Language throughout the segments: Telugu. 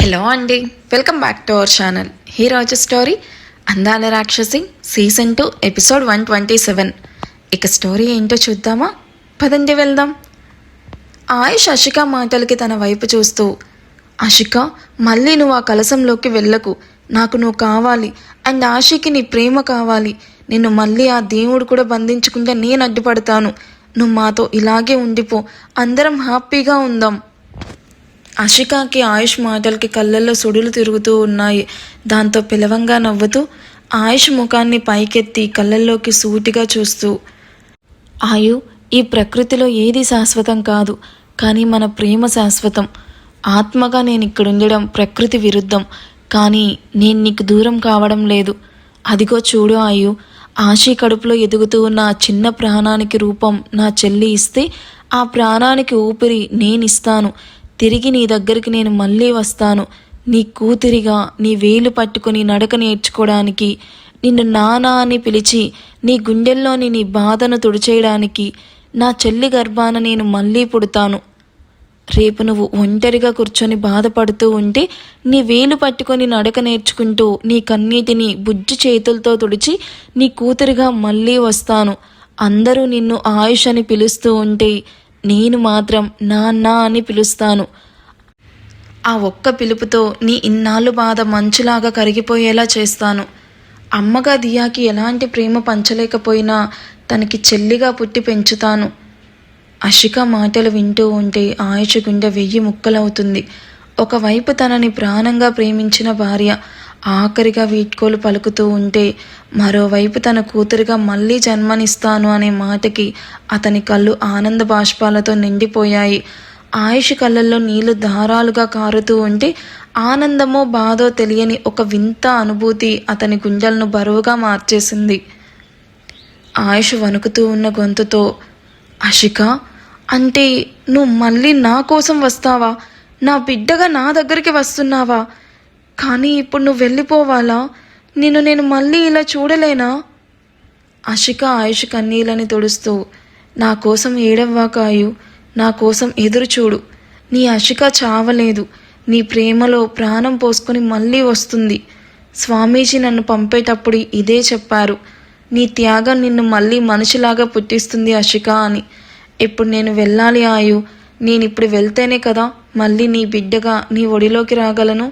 హలో అండి, welcome back to our channel. ఈరోజు స్టోరీ అందాల రాక్షసి సీజన్ 2 ఎపిసోడ్ 127. ఇక స్టోరీ ఏంటో చూద్దామా? పదండి వెళ్దాం. ఆయుష్ అషిక మాటలకి తన వైపు చూస్తూ, అషిక, మళ్ళీ నువ్వు ఆ కలసంలోకి వెళ్ళకు. నాకు నువ్వు కావాలి, అండ్ ఆశకి నీ ప్రేమ కావాలి. నిన్ను మళ్ళీ ఆ దేవుడు కూడా బంధించుకుంటే నేను అడ్డుపడతాను. నువ్వు మాతో ఇలాగే ఉండిపో, అందరం హ్యాపీగా ఉందాం. అషికాకి ఆయుష్ మాటలకి కళ్ళల్లో సుడులు తిరుగుతూ ఉన్నాయి. దాంతో పిలవంగా నవ్వుతూ ఆయుష్ ముఖాన్ని పైకెత్తి కళ్ళల్లోకి సూటిగా చూస్తూ, ఆయు, ఈ ప్రకృతిలో ఏది శాశ్వతం కాదు, కానీ మన ప్రేమ శాశ్వతం. ఆత్మగా నేను ఇక్కడుండడం ప్రకృతి విరుద్ధం, కానీ నేను నీకు దూరం కావడం లేదు. అదిగో చూడు ఆయు, ఆశీ కడుపులో ఎదుగుతూ ఉన్న ఆ చిన్న ప్రాణానికి రూపం నా చెల్లి ఇస్తే ఆ ప్రాణానికి ఊపిరి నేనిస్తాను. తిరిగి నీ దగ్గరికి నేను మళ్ళీ వస్తాను. నీ కూతురిగా నీ వేలు పట్టుకొని నడక నేర్చుకోవడానికి, నిన్ను నానా అని పిలిచి నీ గుండెల్లోని నీ బాధను తుడిచేయడానికి నా చెల్లి గర్భాన నేను మళ్ళీ పుడతాను. రేపు నువ్వు ఒంటరిగా కూర్చొని బాధపడుతూ ఉంటే నీ వేలు పట్టుకొని నడక నేర్చుకుంటూ నీ కన్నీటిని బుజ్జి చేతులతో తుడిచి నీ కూతురిగా మళ్ళీ వస్తాను. అందరూ నిన్ను ఆయుష్ అని పిలుస్తూ ఉంటే నేను మాత్రం నాన్న అని పిలుస్తాను. ఆ ఒక్క పిలుపుతో నీ ఇన్నాళ్ళు బాధ మంచులాగా కరిగిపోయేలా చేస్తాను. అమ్మగా దియాకి ఎలాంటి ప్రేమ పంచలేకపోయినా తనకి చెల్లిగా పుట్టి పెంచుతాను. అషిక మాటలు వింటూ ఉంటే ఆయుష్ గుండె 1000 ముక్కలవుతుంది. ఒకవైపు తనని ప్రాణంగా ప్రేమించిన భార్య ఆఖరిగా వీడ్కోలు పలుకుతూ ఉంటే, మరోవైపు తన కూతురిగా మళ్ళీ జన్మనిస్తాను అనే మాటకి అతని కళ్ళు ఆనంద బాష్పాలతో నిండిపోయాయి. ఆయుష్ కళ్ళల్లో నీళ్లు ధారాలుగా కారుతూ ఉంటే ఆనందమో బాధో తెలియని ఒక వింత అనుభూతి అతని గుండెలను బరువుగా మార్చేసింది. ఆయుష్ వణుకుతూ ఉన్న గొంతుతో, అషిక, అంటే నువ్వు మళ్ళీ నా కోసం వస్తావా? నా బిడ్డగా నా దగ్గరికి వస్తున్నావా? కానీ ఇప్పుడు నువ్వు వెళ్ళిపోవాలా? నేను మళ్ళీ ఇలా చూడలేనా? అషిక ఆయుష్ కన్నీళ్ళని తుడుస్తూ, నా కోసం ఏడవ్వాకాయు, నా కోసం ఎదురు చూడు. నీ అషిక చావలేదు. నీ ప్రేమలో ప్రాణం పోసుకొని మళ్ళీ వస్తుంది. స్వామీజీ నన్ను పంపేటప్పుడు ఇదే చెప్పారు. నీ త్యాగం నిన్ను మళ్ళీ మనిషిలాగా పుట్టిస్తుంది అషిక అని. ఇప్పుడు నేను వెళ్ళాలి ఆయు. నేనిప్పుడు వెళ్తేనే కదా మళ్ళీ నీ బిడ్డగా నీ ఒడిలోకి రాగలను.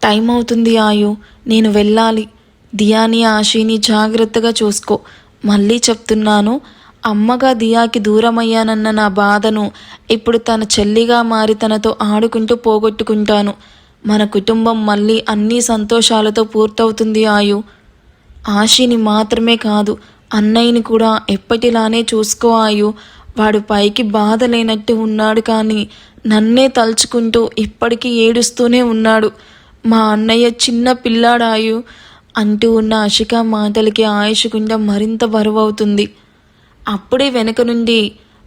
టైం అవుతుంది ఆయు, నేను వెళ్ళాలి. దియాని ఆశీని జాగ్రత్తగా చూసుకో. మళ్ళీ చెప్తున్నాను, అమ్మగా దియాకి దూరమయ్యానన్న నా బాధను ఇప్పుడు తన చెల్లిగా మారి తనతో ఆడుకుంటూ పోగొట్టుకుంటాను. మన కుటుంబం మళ్ళీ అన్ని సంతోషాలతో పూర్తవుతుంది ఆయు. ఆశీని మాత్రమే కాదు, అన్నయ్యని కూడా ఎప్పటిలానే చూసుకో ఆయు. వాడు పైకి బాధ లేనట్టు ఉన్నాడు, కానీ నన్నే తలుచుకుంటూ ఇప్పటికీ ఏడుస్తూనే ఉన్నాడు. మా అన్నయ్య చిన్న పిల్లాడాయు అంటూ ఉన్న అషిక మాటలకి ఆయుష్ గుండె మరింత బరువవుతుంది. అప్పుడే వెనక నుండి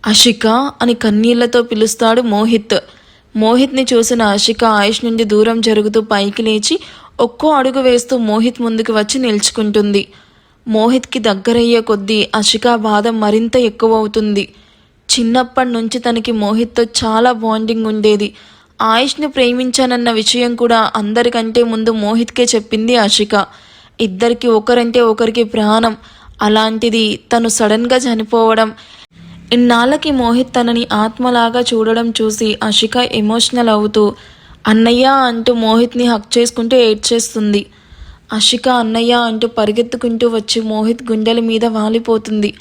అషిక అని కన్నీళ్లతో పిలుస్తాడు మోహిత్. మోహిత్ని చూసిన అషిక ఆయుష్ నుండి దూరం జరుగుతూ పైకి లేచి ఒక్కో అడుగు వేస్తూ మోహిత్ ముందుకు వచ్చి నిల్చుకుంటుంది. మోహిత్కి దగ్గరయ్యే కొద్దీ అషిక బాధ మరింత ఎక్కువవుతుంది. చిన్నప్పటి నుంచి తనకి మోహిత్తో చాలా బాండింగ్ ఉండేది. ఆయుష్ని ప్రేమించానన్న విషయం కూడా అందరికంటే ముందు మోహిత్కే చెప్పింది అషిక. ఇద్దరికి ఒకరంటే ఒకరికి ప్రాణం. అలాంటిది తను సడన్గా చనిపోవడం, ఇన్నాళ్ళకి మోహిత్ తనని ఆత్మలాగా చూడడం చూసి అషిక ఎమోషనల్ అవుతూ అన్నయ్య అంటూ మోహిత్ని హక్ చేసుకుంటూ ఏడ్చేస్తుంది. అషిక అన్నయ్య అంటూ పరిగెత్తుకుంటూ వచ్చి మోహిత్ గుండెల మీద వాలిపోతుంది.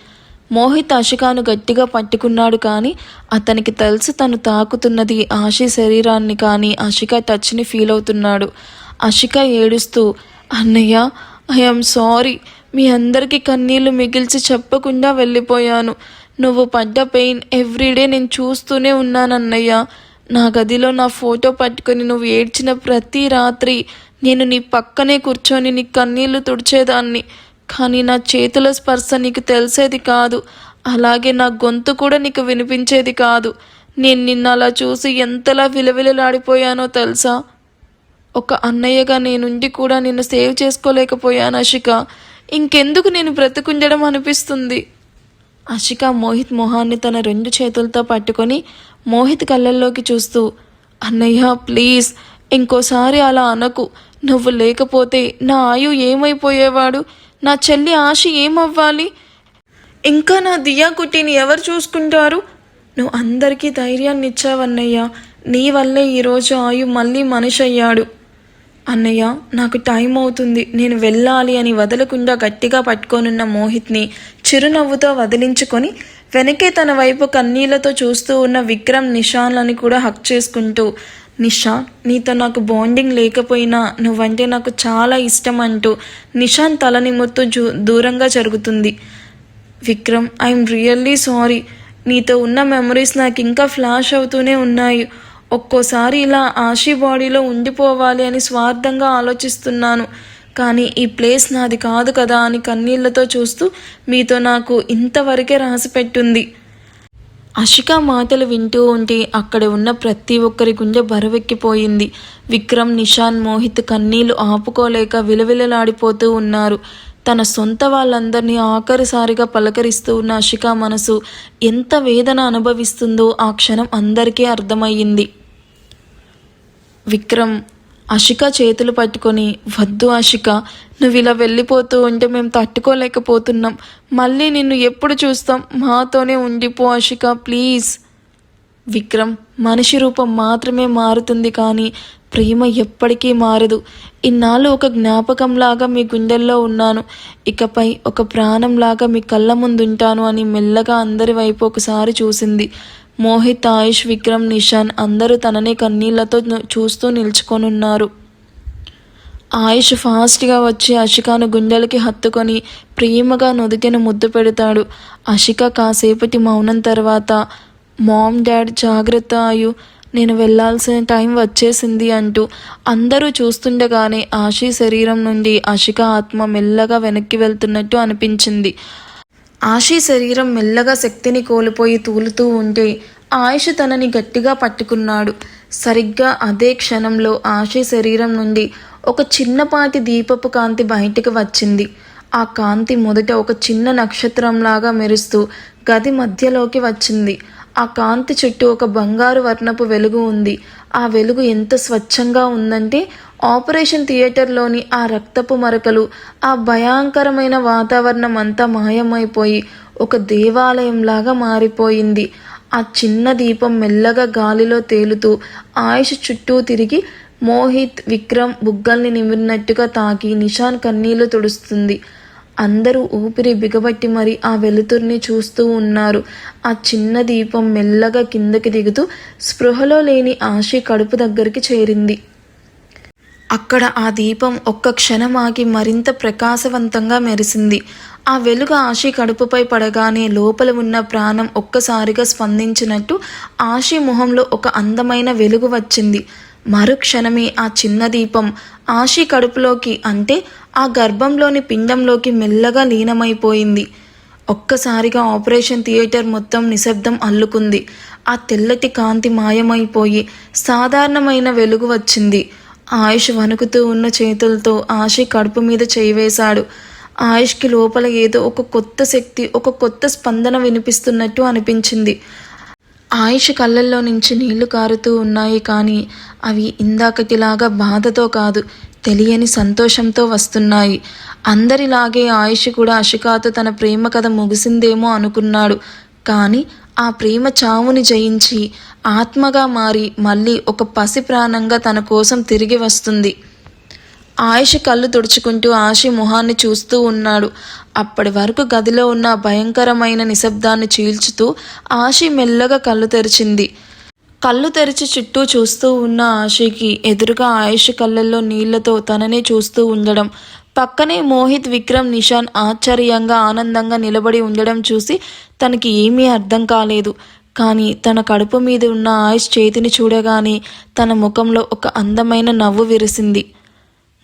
మోహిత్ అషికాను గట్టిగా పట్టుకున్నాడు, కానీ అతనికి తెలుసు తను తాకుతున్నది ఆశీ శరీరాన్ని, కానీ అషిక టచ్ని ఫీల్ అవుతున్నాడు. అషిక ఏడుస్తూ, అన్నయ్య, ఐఎమ్ సారీ. మీ అందరికీ కన్నీళ్లు మిగిల్చి చెప్పకుండా వెళ్ళిపోయాను. నువ్వు పడ్డ పెయిన్ ఎవ్రీడే నేను చూస్తూనే ఉన్నానన్నయ్య. నా గదిలో నా ఫోటో పట్టుకొని నువ్వు ఏడ్చిన ప్రతి రాత్రి నేను నీ పక్కనే కూర్చొని నీ కన్నీళ్లు తుడిచేదాన్ని. కానీ నా చేతుల స్పర్శ నీకు తెలిసేది కాదు, అలాగే నా గొంతు కూడా నీకు వినిపించేది కాదు. నేను నిన్న అలా చూసి ఎంతలా విలవిలలాడిపోయానో తెలుసా? ఒక అన్నయ్యగా నేనుండి కూడా నిన్ను సేవ్ చేసుకోలేకపోయాను అషిక. ఇంకెందుకు నేను బ్రతుకుండడం అనిపిస్తుంది. అషిక మోహిత్ మొహాన్ని తన 2 చేతులతో పట్టుకొని మోహిత్ కళ్ళల్లోకి చూస్తూ, అన్నయ్య ప్లీజ్ ఇంకోసారి అలా అనకు. నువ్వు లేకపోతే నా ఆయు ఏమైపోయేవాడు, నా చెల్లి ఆశ ఏమవ్వాలి, ఇంకా నా దియా కుట్టిని ఎవరు చూసుకుంటారు? నువ్వు అందరికీ ధైర్యాన్ని ఇచ్చావన్నయ్య. నీ వల్లే ఈరోజు ఆయు మళ్ళీ మనిషి అయ్యాడు. అన్నయ్య నాకు టైం అవుతుంది, నేను వెళ్ళాలి అని వదలకుండా గట్టిగా పట్టుకొనున్న మోహిత్ని చిరునవ్వుతో వదిలించుకొని వెనకే తన వైపు కన్నీళ్లతో చూస్తూ ఉన్న విక్రమ్ నిషాన్లని కూడా హక్ చేసుకుంటూ, నిషా నీతో నాకు బాండింగ్ లేకపోయినా నువ్వంటే నాకు చాలా ఇష్టం అంటూ నిషాన్ తల నిమురుతూ దూరంగా జరుగుతుంది. Vikram I'm really sorry. నీతో ఉన్న మెమరీస్ నాకు ఇంకా ఫ్లాష్ అవుతూనే ఉన్నాయి. ఒక్కోసారి ఇలా ఆశీ బాడీలో ఉండిపోవాలి అని స్వార్థంగా ఆలోచిస్తున్నాను. కానీ ఈ ప్లేస్ నాది కాదు కదా అని కన్నీళ్లతో చూస్తూ మీతో నాకు ఇంతవరకే రాసిపెట్టుంది. అషిక మాటలు వింటూ ఉంటే అక్కడ ఉన్న ప్రతి ఒక్కరి గుండె బరువెక్కిపోయింది. విక్రమ్, నిషాన్, మోహిత్ కన్నీళ్లు ఆపుకోలేక విలవిలలాడిపోతూ ఉన్నారు. తన సొంత వాళ్ళందరినీ ఆఖరిసారిగా పలకరిస్తూ ఉన్న అషిక మనసు ఎంత వేదన అనుభవిస్తుందో ఆ క్షణం అందరికీ అర్థమయ్యింది. విక్రమ్ అషిక చేతులు పట్టుకొని, వద్దు అషిక, నువ్వు ఇలా వెళ్ళిపోతూ ఉంటే మేము తట్టుకోలేకపోతున్నాం. మళ్ళీ నిన్ను ఎప్పుడు చూస్తాం, మాతోనే ఉండిపో అషిక ప్లీజ్. విక్రమ్ మనిషి రూపం మాత్రమే మారుతుంది కానీ ప్రేమ ఎప్పటికీ మారదు. ఇన్నాళ్ళు ఒక జ్ఞాపకంలాగా మీ గుండెల్లో ఉన్నాను, ఇకపై ఒక ప్రాణంలాగా మీ కళ్ళ ముందుంటాను అని మెల్లగా అందరి వైపు ఒకసారి చూసింది. మోహిత్, ఆయుష్, విక్రమ్, నిషాన్ అందరూ తనని కన్నీళ్లతో చూస్తూ నిల్చుకొనున్నారు. ఆయుష్ ఫాస్ట్గా వచ్చి అషికాను గుండెలకి హత్తుకొని ప్రేమగా నుదుటిన ముద్దు పెడతాడు. అషిక కాసేపటి మౌనం తర్వాత, మామ్ డాడ్ జాగ్రత్త ఆయు, నేను వెళ్లాల్సిన టైం వచ్చేసింది అంటూ అందరూ చూస్తుండగానే ఆశీ శరీరం నుండి అషిక ఆత్మ మెల్లగా వెనక్కి వెళ్తున్నట్టు అనిపించింది. ఆశీ శరీరం మెల్లగా శక్తిని కోల్పోయి తూలుతూ ఉంటే ఆయుష్ తనని గట్టిగా పట్టుకున్నాడు. సరిగ్గా అదే క్షణంలో ఆశీ శరీరం నుండి ఒక చిన్నపాటి దీపపు కాంతి బయటికి వచ్చింది. ఆ కాంతి మొదట ఒక చిన్న నక్షత్రంలాగా మెరుస్తూ గది మధ్యలోకి వచ్చింది. ఆ కాంతి చుట్టూ ఒక బంగారు వర్ణపు వెలుగు ఉంది. ఆ వెలుగు ఎంత స్వచ్ఛంగా ఉందంటే ఆపరేషన్ థియేటర్లోని ఆ రక్తపు మరకలు, ఆ భయంకరమైన వాతావరణం అంతా మాయమైపోయి ఒక దేవాలయంలాగా మారిపోయింది. ఆ చిన్న దీపం మెల్లగా గాలిలో తేలుతూ ఆయుష్ చుట్టూ తిరిగి మోహిత్, విక్రమ్ బుగ్గల్ని నిమిరినట్టుగా తాకి నిషాన్ కన్నీళ్లు తుడుస్తుంది. అందరూ ఊపిరి బిగబట్టి మరి ఆ వెలుతుర్ని చూస్తూ ఉన్నారు. ఆ చిన్న దీపం మెల్లగా కిందకి దిగుతూ స్పృహలో లేని ఆశి కడుపు దగ్గరికి చేరింది. అక్కడ ఆ దీపం ఒక్క క్షణం ఆగి మరింత ప్రకాశవంతంగా మెరిసింది. ఆ వెలుగు ఆశి కడుపుపై పడగానే లోపల ఉన్న ప్రాణం ఒక్కసారిగా స్పందించినట్టు ఆశి మొహంలో ఒక అందమైన వెలుగు వచ్చింది. మరుక్షణమే ఆ చిన్న దీపం ఆశి కడుపులోకి, అంటే ఆ గర్భంలోని పిండంలోకి మెల్లగా లీనమైపోయింది. ఒక్కసారిగా ఆపరేషన్ థియేటర్ మొత్తం నిశ్శబ్దం అల్లుకుంది. ఆ తెల్లటి కాంతి మాయమైపోయి సాధారణమైన వెలుగు వచ్చింది. ఆయుష్ వణుకుతూ ఉన్న చేతులతో ఆశి కడుపు మీద చేయి వేశాడు. ఆయుష్కి లోపల ఏదో ఒక కొత్త శక్తి, ఒక కొత్త స్పందన వినిపిస్తున్నట్టు అనిపించింది. ఆయుష్ కళ్ళల్లో నుంచి నీళ్లు కారుతూ ఉన్నాయి, కానీ అవి ఇందాకటిలాగా బాధతో కాదు, తెలియని సంతోషంతో వస్తున్నాయి. అందరిలాగే ఆయుష్ కూడా అషికాతో తన ప్రేమ కథ ముగిసిందేమో అనుకున్నాడు. కానీ ఆ ప్రేమ చావుని జయించి ఆత్మగా మారి మళ్ళీ ఒక పసి ప్రాణంగా తన కోసం తిరిగి వస్తుంది. ఆయుష్ కళ్ళు తుడుచుకుంటూ ఆశి మొహాన్ని చూస్తూ ఉన్నాడు. అప్పటి వరకు గదిలో ఉన్న భయంకరమైన నిశ్శబ్దాన్ని చీల్చుతూ ఆశి మెల్లగా కళ్ళు తెరిచింది. కళ్ళు తెరిచి చుట్టూ చూస్తూ ఉన్న ఆశికి ఎదురుగా ఆయుష్ కళ్ళల్లో నీళ్లతో తననే చూస్తూ ఉండడం, పక్కనే మోహిత్, విక్రమ్, నిషాన్ ఆశ్చర్యంగా ఆనందంగా నిలబడి ఉండడం చూసి తనకి ఏమీ అర్థం కాలేదు. కానీ తన కడుపు మీద ఉన్న ఆయుష్ చేతిని చూడగానే తన ముఖంలో ఒక అందమైన నవ్వు విరిసింది.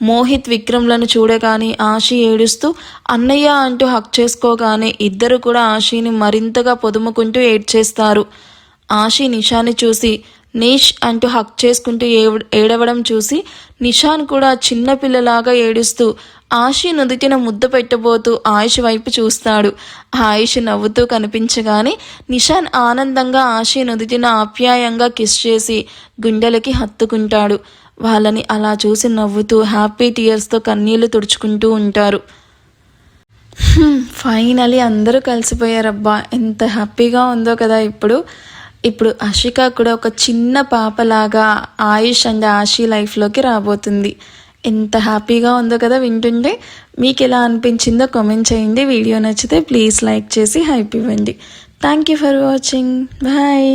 మోహిత్, విక్రమ్లను చూడగానే ఆశి ఏడుస్తూ అన్నయ్య అంటూ హక్ చేసుకోగానే ఇద్దరు కూడా ఆశిని మరింతగా పొదుముకుంటూ ఏడ్చేస్తారు. ఆశి నిషాని చూసి నీష్ అంటూ హక్ చేసుకుంటూ ఏడవడం చూసి నిషాన్ కూడా చిన్నపిల్లలాగా ఏడుస్తూ ఆషి నుదిటిన ముద్ద పెట్టబోతూ ఆయుష్ వైపు చూస్తాడు. ఆయుష్ నవ్వుతూ కనిపించగానే నిషాన్ ఆనందంగా ఆషి నుదిటిన ఆప్యాయంగా కిస్ చేసి గుండెలకి హత్తుకుంటాడు. వాళ్ళని అలా చూసి నవ్వుతూ హ్యాపీ టీయర్స్తో కన్నీళ్లు తుడుచుకుంటూ ఉంటారు. ఫైనలీ అందరూ కలిసిపోయారబ్బా, ఎంత హ్యాపీగా ఉందో కదా. ఇప్పుడు అషిక కూడా ఒక చిన్న పాపలాగా ఆయుష్ అండ్ ఆషి లైఫ్లోకి రాబోతుంది. ఎంత హ్యాపీగా ఉందో కదా వింటుంటే. మీకు ఎలా అనిపించిందో కామెంట్ చేయండి. వీడియో నచ్చితే ప్లీజ్ లైక్ చేసి హైప్ ఇవ్వండి. Thank you for watching. Bye.